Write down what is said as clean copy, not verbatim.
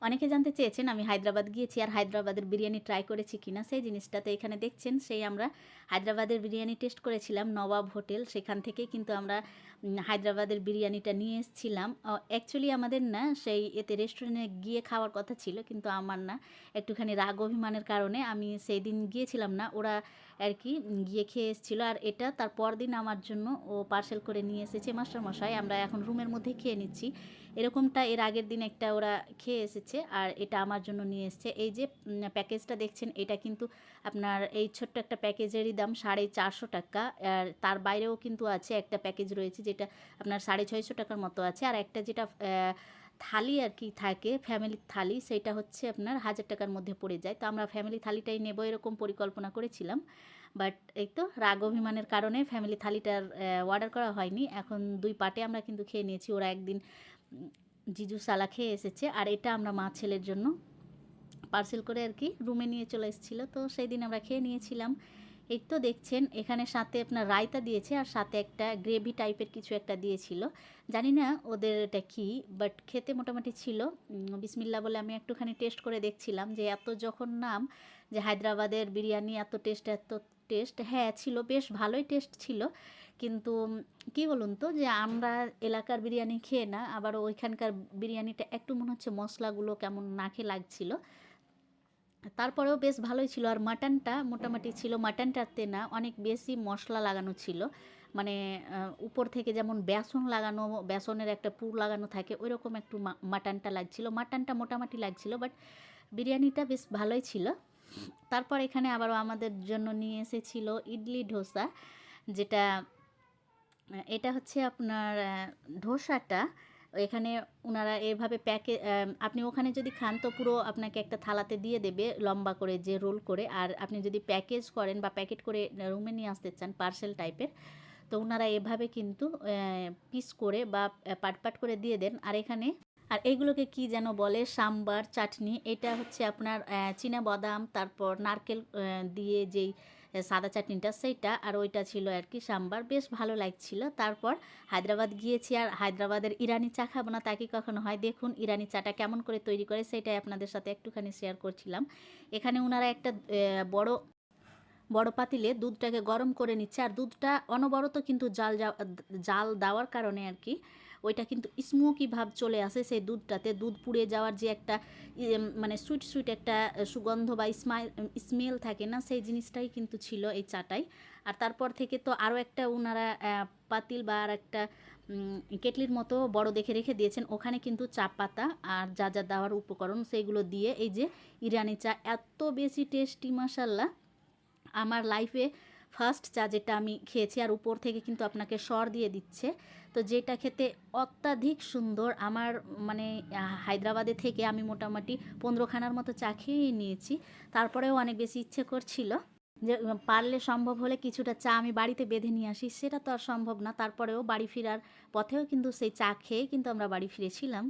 অনেকে জানতে চেয়েছেন আমি হায়দ্রাবাদ গিয়েছি আর হায়দ্রাবাদের বিরিয়ানি ট্রাই করেছি কিনা, সেই জিনিসটা তো এখানে দেখছেন। সেই আমরা হায়দ্রাবাদের বিরিয়ানি টেস্ট করেছিলাম নবাব হোটেল, সেখান থেকেই কিন্তু আমরা হায়দ্রাবাদের বিরিয়ানিটা নিয়ে এসেছিলাম। অ্যাকচুয়ালি আমাদের না সেই এতে রেস্টুরেন্টে গিয়ে খাওয়ার কথা ছিল, কিন্তু আমার না একটুখানি রাগ অভিমানের কারণে আমি সেই দিন গিয়েছিলাম না। ওরা আর কি গিয়ে খেয়ে এসেছিলো, আর এটা তার পরদিন আমার জন্য ও পার্সেল করে নিয়ে এসেছে মাস্টারমশাই। আমরা এখন রুমের মধ্যে খেয়ে নিচ্ছি। এরকমটা এর আগের দিন একটা ওরা খেয়ে এসেছে, আর এটা আমার জন্য নিয়ে এসেছে। এই যে প্যাকেজটা দেখছেন, এটা কিন্তু আপনার এই ছোট্ট একটা প্যাকেজেরই দাম 450 টাকা। আর তার বাইরেও কিন্তু আছে একটা প্যাকেজ রয়েছে যেটা আপনার 650 টাকার মতো আছে, আর একটা যেটা থালি আর কি থাকে ফ্যামিলি থালি, সেটা হচ্ছে আপনার 1000 টাকার মধ্যে পড়ে যায়। তো আমরা ফ্যামিলি থালিটাই নেব এরকম পরিকল্পনা করেছিলাম, বাট এই তো রাগ অভিমানের কারণে ফ্যামিলি থালিটার অর্ডার করা হয়নি। এখন 2 পার্টে আমরা কিন্তু খেয়ে নিয়েছি। ওরা একদিন জিজু সালা খেয়ে এসেছে, আর এটা আমরা মা ছেলের জন্য পার্সেল করে আর কি রুমে নিয়ে চলে এসেছিলো, তো সেই দিন আমরা খেয়ে নিয়েছিলাম। এই তো দেখছেন এখানে সাথে আপনার রায়তা দিয়েছে, আর সাথে একটা গ্রেভি টাইপের কিছু একটা দিয়েছিল, জানি না ওদের এটা কী, বাট খেতে মোটামুটি ছিল। বিসমিল্লা বলে আমি একটুখানি টেস্ট করে দেখছিলাম, যে এত যখন নাম যে হায়দ্রাবাদের বিরিয়ানি এত টেস্ট, হ্যাঁ ছিল, বেশ ভালোই টেস্ট ছিল। কিন্তু কি বলুন তো, যে আমরা এলাকার বিরিয়ানি খেয়ে না, আবার ওইখানকার বিরিয়ানিটা একটু মনে হচ্ছে মশলাগুলো কেমন নাকে লাগছিল। তারপরেও বেশ ভালোই ছিল, আর মাটনটা মোটামুটি ছিল। মাটনটাতে না অনেক বেশি মশলা লাগানো ছিল, মানে উপর থেকে যেমন বেসন লাগানো, বেসনের একটা পুর লাগানো থাকে, ওই রকম একটু মাটনটা লাগছিল। মাটনটা মোটামুটি লাগছিল, বাট বিরিয়ানিটা বেশ ভালোই ছিল। তারপর এখানে আবারও আমাদের জন্য নিয়ে এসেছিল ইডলি ধোসা, যেটা এটা হচ্ছে আপনার ধোসাটা এখানে ওনারা এভাবে আপনি ওখানে যদি খান তো পুরো আপনাকে একটা থালাতে দিয়ে দেবে লম্বা করে, যে রোল করে। আর আপনি যদি প্যাকেজ করেন বা প্যাকেট করে রুমে নিয়ে আসতে চান পার্সেল টাইপের, তো ওনারা এভাবে কিন্তু পিস করে বা পাট করে দিয়ে দেন। আর এইগুলোকে কি যেন বলে, সাম্বার চাটনি। এটা হচ্ছে আপনার চীনা বাদাম, তারপর নারকেল দিয়ে যেই সাদা চাটনিটা সেইটা, আর ওইটা ছিল আর কি সাম্বার, বেশ ভালো লাগছিল। তারপর হায়দ্রাবাদ গিয়েছি, আর হায়দ্রাবাদের ইরানি চা খাবো না তা কি কখনো হয়। দেখুন ইরানি চাটা কেমন করে তৈরি করে, সেটাই আপনাদের সাথে একটুখানি শেয়ার করছিলাম। এখানে ওনারা একটা বড় বড় পাতিলে দুধটাকে গরম করে নিচ্ছে, আর দুধটা অনবরত কিন্তু জাল দেওয়ার কারণে আর কি ওইটা কিন্তু স্মোকি ভাব চলে আসে সেই দুধটাতে। দুধ পুড়ে যাওয়ার যে একটা মানে সুইট একটা সুগন্ধ বা স্মেল থাকে না, সেই জিনিসটাই কিন্তু ছিল এই চাটাই। আর তারপর থেকে তো আরও একটা ওনারা পাতিল বা আর একটা কেটলির মতো বড় দেখে রেখে দিয়েছেন, ওখানে কিন্তু চা পাতা আর যা যা দেওয়ার উপকরণ সেইগুলো দিয়ে এই যে ইরানি চা, এত বেশি টেস্টি মাশাল্লাহ। আমার লাইফে ফার্স্ট চা যেটা আমি খেয়েছি, আর উপর থেকে কিন্তু আপনাকে সর দিয়ে দিচ্ছে, তো যেটা খেতে অত্যাধিক সুন্দর। আমার মানে হায়দ্রাবাদে থেকে আমি মোটামুটি 15খানার মতো চা খেয়েই নিয়েছি, তারপরেও অনেক বেশি ইচ্ছে করছিল যে পারলে সম্ভব হলে কিছুটা চা আমি বাড়িতে বেঁধে নিয়ে আসি, সেটা তো আর সম্ভব না। তারপরেও বাড়ি ফেরার পথেও কিন্তু সেই চা খেয়ে কিন্তু আমরা বাড়ি ফিরেছিলাম।